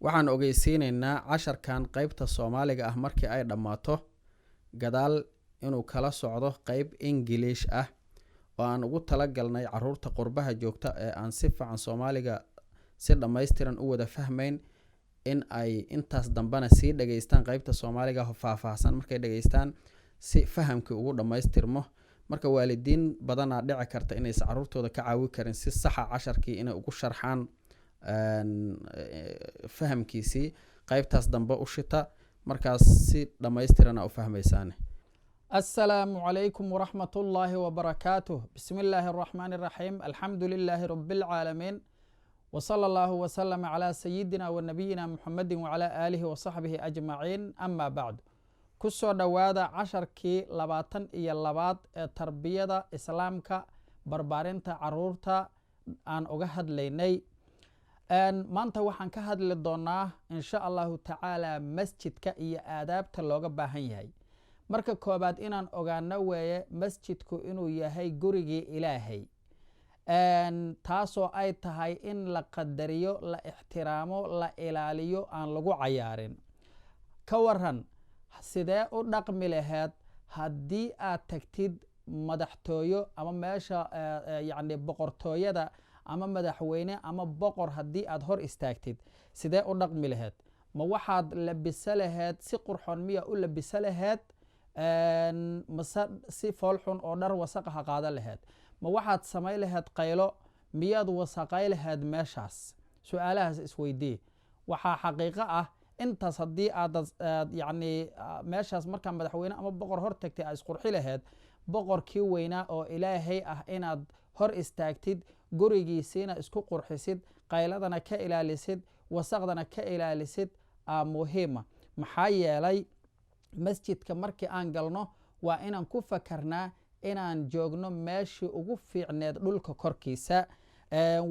waxaan ogeysiinaynaa casharkan qaybta Soomaaliga ah markii ay dhamaato gadaal inuu kala socdo qayb English ah oo aan ugu talagalnay caruurta qurbaha joogta ee aan si fiican Soomaaliga si dhameystiran u wada fahmeyn in ay intaas dambana si dhageystaan qaybta Soomaaliga faahfaahsan markay dhageystaan si fahamka ugu dhameystirmo marka waalidiin badan dhici karta inay caruurtooda ka caawi karin si sax ah casharkii inay ugu sharxaan fahamkiisi qaybtaas dambe u shita markaas si dhameystiran u fahmeysaan. السلام عليكم ورحمة الله وبركاته. بسم الله الرحمن الرحيم. الحمد لله رب العالمين وصلى الله وسلم على سيدنا ونبينا محمد وعلى آله وصحبه أجمعين. أما بعد كسو دوادا عشر كي لباتن إيا اللبات تربية إسلامك بربارنتا عرورتا أن أغهد ليني maanta waxaan ka hadli doonaa insha Allahu ta'ala masjidka iyo aadaabta looga baahan yahay. marka koobaad inaan ogaano weeye masjidku inuu yahay gurigii Ilaahay taasoo ay tahay in la qadariyo, la ixtiraamo, la ilaaliyo, aan lagu cayaarin. ka waran sidee u dhaqmi lahayd haddii aad tagtid madaxtooyo ama meesha yacni boqortooyada ama madaxweyne ama boqor haddii aad hor istaagtid sidee u dhaqmi lahayd? ma waxaad labisa lahayd si qurxoon miya u labisa lahayd mase si foolxun oo dhar wasaq ah qaada lahayd? ma waxaad samay lahayd qaylo miyaad wasaqay lahayd meeshaas? su'aalahaas isweydii. waxaa xaqiiqo ah intaas haddii aad yacni meeshaas markaa madaxweyne ama boqor hor tagtay aad isqurxi lahayd boqorkii weynaa oo Ilaahay ah inaad hor istaagtid gurigiisiina isku qurxisid qayladana ka ilaalisid wasaqdana ka ilaalisid muhiima. maxaa yeelay masjidka markii aan galno waa inaan ku fakarnaa inaan joogno meeshii ugu fiicneed dhulka korkiisa.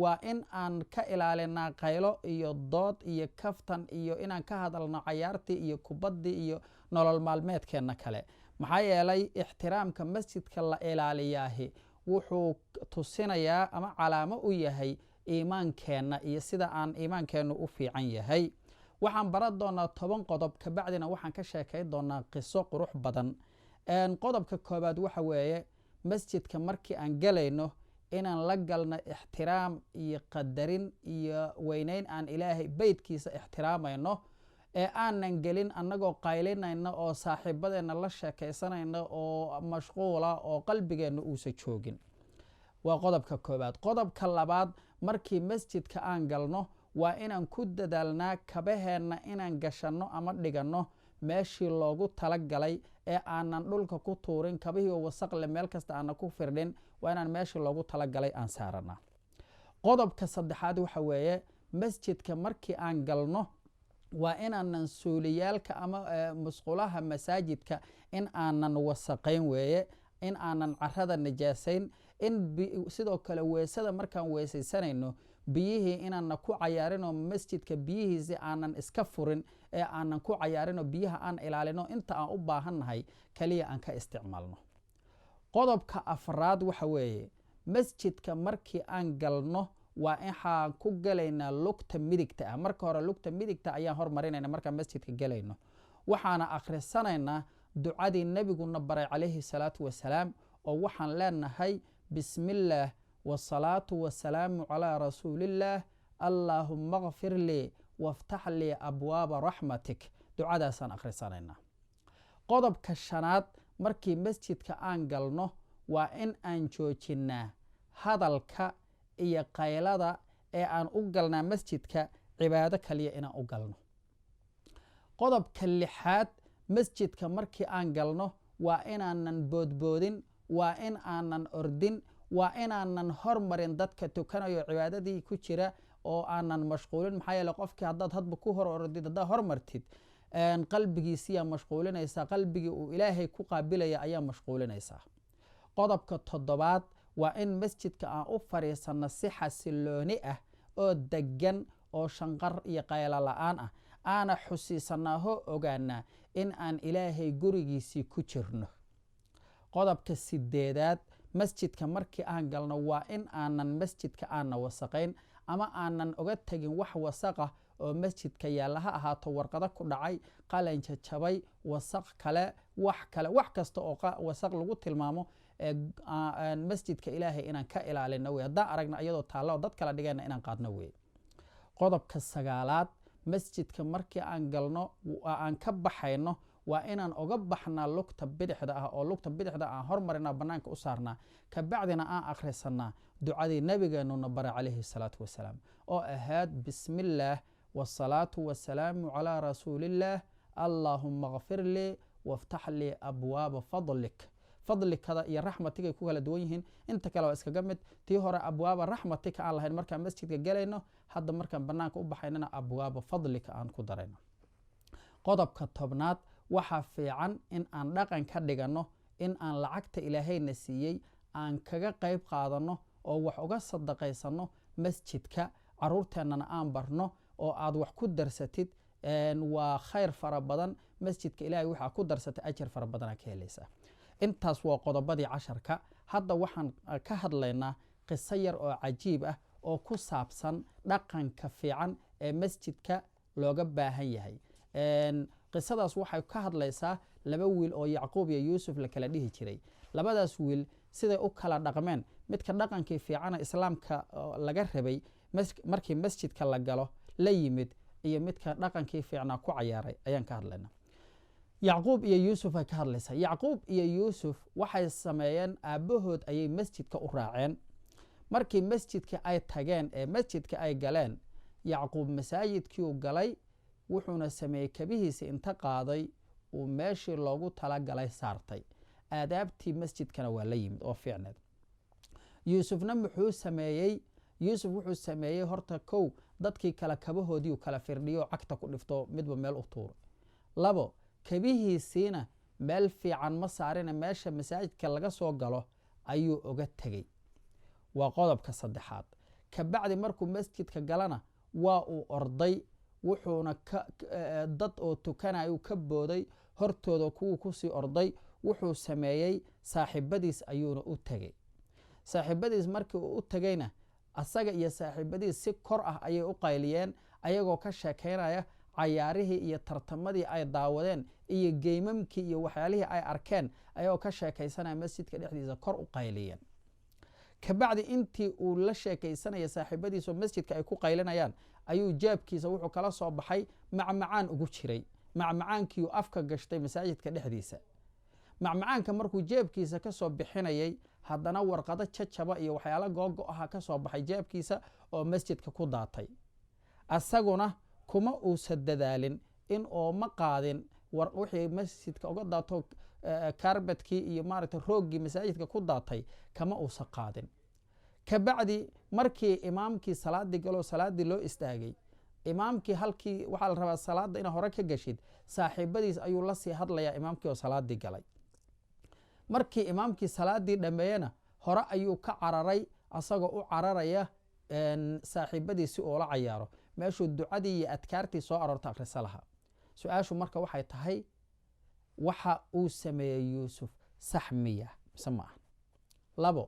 waa in aan ka ilaalinaa qaylo iyo dood iyo kaftan iyo inaan ka hadalno cayaartii iyo kubaddii iyo nolol maalmeedkeenna kale. maxaa yeelay ixtiraamka masjidka la ilaaliyaahi wuxuu tusinayaa ama calaamo u yahay iimaankeenna iyo sida aan iimaankeennu u fiican yahay. waxaan baran doonaa 10 qodob kabacdina waxaan ka sheekayn doonaa qiso qurux badan. qodobka koobaad waxa weeye masjidka markii aan galayno inaan la galno ixtiraam iyo qadarin iyo weynayn aan Ilaahay beydkiisa ixtiraamayno ee aanan gelin annagoo qaylinayna oo saaxiibadeena la sheekaysanayna oo mashquula oo qalbigeena uusan joogin. waa qodobka koobaad. qodobka labaad markii masjidka aan galno waa inaan ku dadaalnaa kabaheenna inaan gashanno ama dhiganno meeshii loogu talagalay ee aanan dhulka ku tuurin kabihii oo wasaqle meel kasta aanan ku firdhin waa inaan meeshii loogu talagalay aan saarana. qodobka saddexaad waxa weeye masjidka markii aan galno waa inaanan suuliyaalka ama musqulaha masaajidka in aanan wasaqayn weeye, in aanan carrada najaasayn, in sidoo kale weesada markaan weesaysanayno biyihii inaanna ku cayaarinoo masjidka biyihiisi aanan iska furin ee aanan ku cayaarinoo biyaha aan ilaalino inta aan u baahannahay kaliya aan ka isticmaalno. qodobka afraad waxa weeye masjidka markii aan galno waa waxaan ku galaynaa lugta midigta ah. marka hore lugta midigta ayaan hormarinayna markaan masjidka galayno waxaana akhrisanaynaa ducadii nabiguna baray calayhi salaatu wasalaam oo waxaan leenahay bismillaah wasalaatu wasalaamu calaa rasuulillaah allaahumma qfir lii waftax lii abwaaba raxmatik. ducadaasaan akhrisanaynaa. qodobka shanaad markii masjidka aan galno waa in aan joojinnaa hadalka iyo qaylada ee aan u galnaa masjidka cibaado kaliya inaan u galno. qodobka lixaad masjidka markii aan galno waa inaanan boodboodin, waa in aanan ordin, waa inaanan hormarin dadka tukanayo cibaadadii ku jira oo aanan mashquulin. maxaa yeele qofkii haddaad hadba ku hor ordid haddaad hormartid qalbigiisiyaa mashquulinaysaa, qalbigii uu Ilaahay ku qaabilaya ayaa mashquulinaysaa. qodobka 7 waa in masjidka aan u fariisanno si xasilooni ah oo degan oo shanqar iyo qaylo la'aan ah aana xusiisanaaho ogaanaa in aan Ilaahay gurigiisii ku jirno. qodobka 8 masjidka markii aan galno waa in aanan masjidka aanna wasaqayn ama aanan uga tagin wax wasaqa oo masjidka yaalla ha ahaato warqado ku dhacay, qalin jajabay, wasaq kale, wax kasta oo wasaq lagu tilmaamo masjidka ilaahay inaan ka ilaalino wey. haddaan aragna iyadoo taallo oo dad kala dhigayna inaan qaadno wey. qodobka 9aad, masjidka markii aan galno aan ka baxayno waa inaan oga baxnaa lugta bidixda ah, oo lugta bidixda aan hormarinaa, bannaanka u saarnaa, kabacdina aan akhrisanaa ducadii nabigeenuna bara calayhi salaatu wasalaam oo ahayd bismillaah wasalaatu wasalaamu calaa rasuulillaah allaahuma kfir lii waftax lii abwaaba fadlik. fadlikada iyo raxmatigay ku kala duwan yihiin, inta kale waa iskaga mid. tii hore abwaaba raxmatika aan lahayn markaan masjidka galayno, hadda markaan bannaanka u baxaynana abwaaba fadlika aan ku darayno. qodobka 10aad, waxaa fiican in aan dhaqan ka dhiganno in aan lacagta ilaahayna siiyey aan kaga qayb qaadanno oo wax uga sadaqaysanno masjidka, caruurteennana aan barno oo aad wax ku darsatid. waa khayr fara badan, masjidka ilaahay waxaa ku darsatay ajar fara badanaa ka helaysaa. intaas waa qodobadii 10ka. hadda waxaan ka hadlaynaa qiso yar oo cajiib ah oo ku saabsan dhaqanka fiican ee masjidka looga baahan yahay. qisadaas waxay ka hadlaysaa 2 wiil oo Yacquub iyo Yuusuf la kala dhihi jiray. labadaas wiil siday u kala dhaqmeen, midka dhaqankii fiicana islaamka laga rabay markii masjidka la galo la yimid, iyo midka dhaqankii fiicnaa ku cayaaray ayaan ka hadlaynaa. Yacquub iyo Yuusuf ay ka hadlaysaa. Yacquub iyo Yuusuf waxay sameeyeen, aabbahood ayay masjidka u raaceen. markii masjidka ay tageen ee masjidka ay galeen, Yacquub masaajidkii uu galay, wuxuuna sameeyey kabihiisa inta qaaday uu meeshii loogu talagalay saartay. aadaabtii masjidkana waa la yimid oo fiicneed. yuusufna wuxuu sameeyey horta kow, dadkii kale kabahoodii u kala firdhiyo cagta ku dhifto midba meel u tuuro. 2, kabihiisiina meel fiican ma saarina, meesha masaajidka laga soo galo ayuu oga tegey. waa qodobka 3aad. kabacdi markuu masjidka galana waa uu orday, wuxuuna dad oo tukanayu ka booday hortooda, kuwuu kusii orday. wuxuu sameeyey saaxiibadiis ayuuna u tegey. saaxiibadiis markii uu u tegeyna, asaga iyo saaxiibadiis si kor ah ayay u qayliyeen, ayagoo ka sheekaynaya cayaarihii iyo tartamadii ay daawadeen iyo geymamkii iyo waxyaalihii ay arkeen, ayagoo ka sheekaysanaya masjidka dhexdiisa kor u qayliyeen. kabacdi intii uu la sheekaysanaya saaxiibadiisoo masjidka ay ku qaylinayaan, ayuu jeebkiisa wuxuu kala soo baxay macmacaan ugu jiray. macmacaankiiuu afka gashtay masaajidka dhexdiisa. macmacaanka markuu jeebkiisa ka soo bixinayay, haddana warqado jajaba iyo waxyaalo googo aha ka soo baxay jeebkiisa oo masjidka ku daatay. asaguna kuma uusa dadaalin in ooma qaadin wixii masjidka uga daato, kaarbadkii iyo maaragtay rooggii masaajidka ku daatay kama uusa qaadin. kabacdi markii imaamkii salaadii galoo salaadii loo istaagay, imaamkii halkii waxaa la rabaa salaada inaa hore ka gashid, saaxiibadiis ayuu la sii hadlayaa imaamkii oo salaadii galay. markii imaamkii salaadii dhammeeyena, hore ayuu ka cararay, asagoo u cararaya saaxiibadiisi oo la cayaaro, meeshuu ducadii iyo adkaartii soo aroorta akhrisa lahaa. su-aashu marka waxay tahay, waxa uu sameeyey Yuusuf sax miya mise ma aha? 2,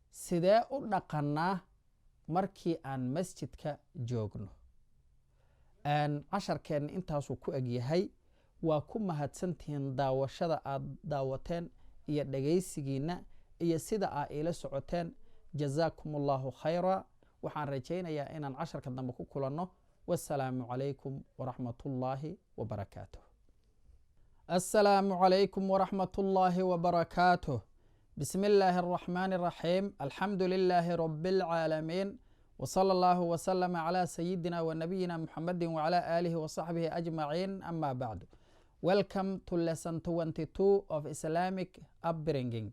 sidee u dhaqannaa markii aan masjidka joogno? casharkeenna intaasuu ku egyahay. waa ku mahadsantihiin daawashada aad daawateen iyo dhegaysigiinna iyo sida aa iila socoteen. jazaakum allahu khayra. waxaan rajaynayaa inaan casharka dambe ku kulanno. wassalaamu calaykum waraxmat ullaahi wabarakaatuh. السلام عليكم ورحمة الله وبركاته. بسم الله الرحمن الرحيم. الحمد لله رب العالمين، وصلى الله وسلم على سيدنا ونبينا محمد وعلى آله وصحبه أجمعين. أما بعد. Welcome to lesson 22 of Islamic upbringing.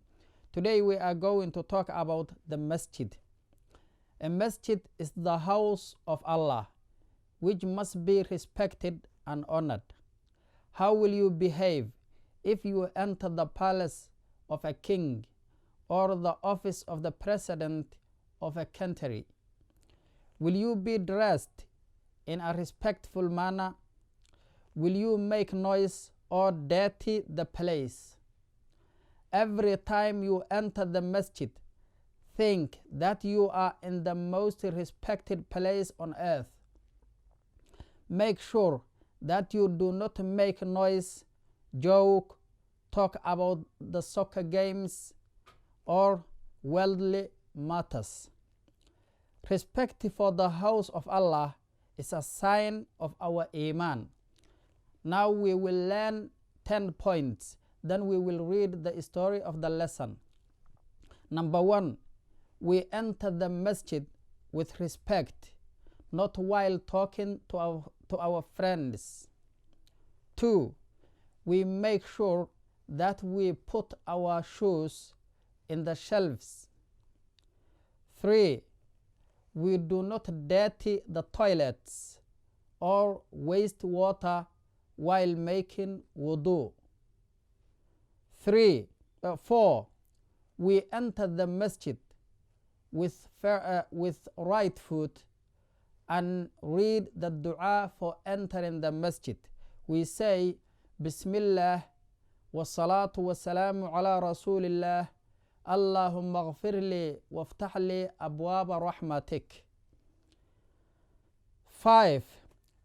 Today we are going to talk about the masjid. A masjid is the house of Allah, which must be respected and honored. How will you behave if you enter the palace of a king or the office of the president of a country? Will you be dressed in a respectful manner? Will you make noise or dirty the place? Every time you enter the masjid, think that you are in the most respected place on earth. Make sure that you do not make noise, joke, talk about the soccer games or worldly matters. Respect for the house of Allah is a sign of our Iman. Now we will learn 10 points. Then we will read the story of the lesson. Number 1, we enter the masjid with respect, not while talking to our friends. 2, we make sure that we put our shoes in the shelves. 3, we do not dirty the toilets or waste water while making wudu. 4, we enter the masjid with right foot and read the dua for entering the masjid. We say Bismillah wa salatu wa salamu ala rasulillah Allahumma ghfir li waftah li abwaba rahmatik. 5,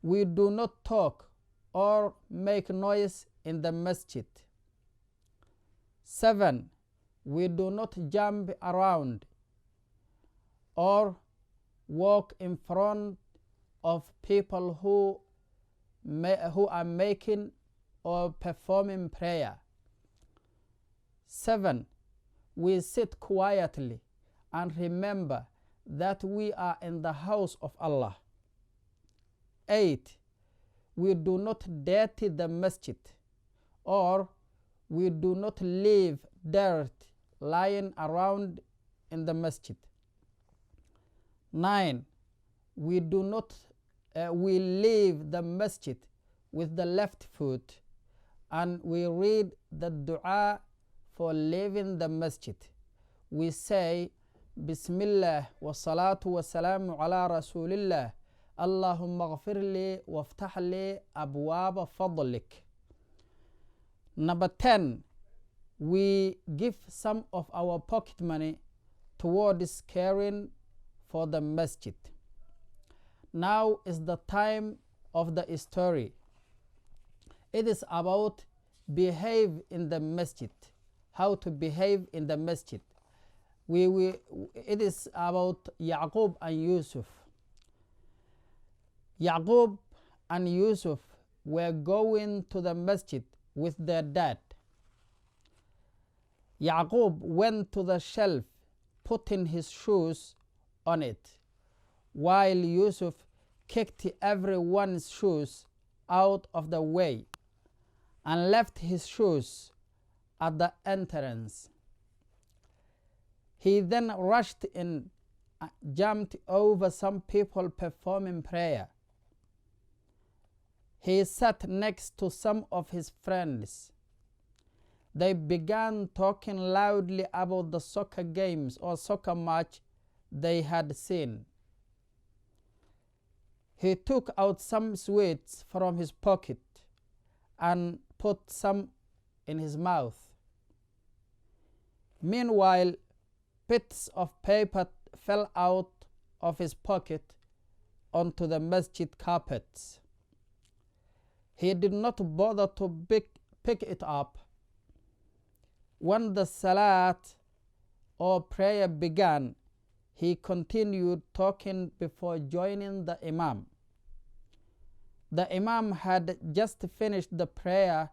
we do not talk or make noise in the masjid. 7, we do not jump around or walk in front of people who are making or performing prayer. 7, we sit quietly and remember that we are in the house of Allah. 8, we do not dirty the masjid or we do not leave dirt lying around in the masjid. 9, we leave the masjid with the left foot and we read the dua for leaving the masjid. We say Bismillah wa salatu wa salamu ala rasulillah Allahumma ghafir li waftah li abwaba fadlik. Number 10, we give some of our pocket money towards caring for the masjid. Now is the time of the story. It is about behave in the masjid, how to behave in the masjid. It is about Yaqub and Yusuf. Yaqub and Yusuf were going to the masjid with their dad. Yaqub went to the shelf, putting his shoes on it, while Yusuf kicked everyone's shoes out of the way and left his shoes at the entrance. He then rushed in, jumped over some people performing prayer. He sat next to some of his friends. They began talking loudly about the soccer games or soccer match they had seen. He took out some sweets from his pocket and put some in his mouth. Meanwhile, bits of paper fell out of his pocket onto the masjid carpets. He did not bother to pick it up. When the salat or prayer began, he continued talking before joining the imam. The imam had just finished the prayer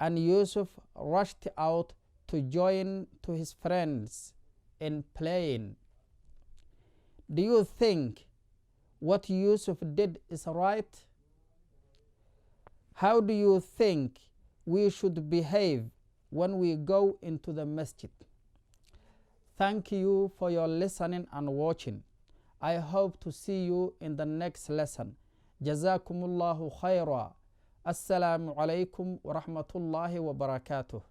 and Yusuf rushed out to join to his friends in playing. Do you think what Yusuf did is right? How do you think we should behave when we go into the masjid? Thank you for your listening and watching. I hope to see you in the next lesson. Jazakumullahu khaira. Assalamu alaikum wa rahmatullahi wa barakatuh.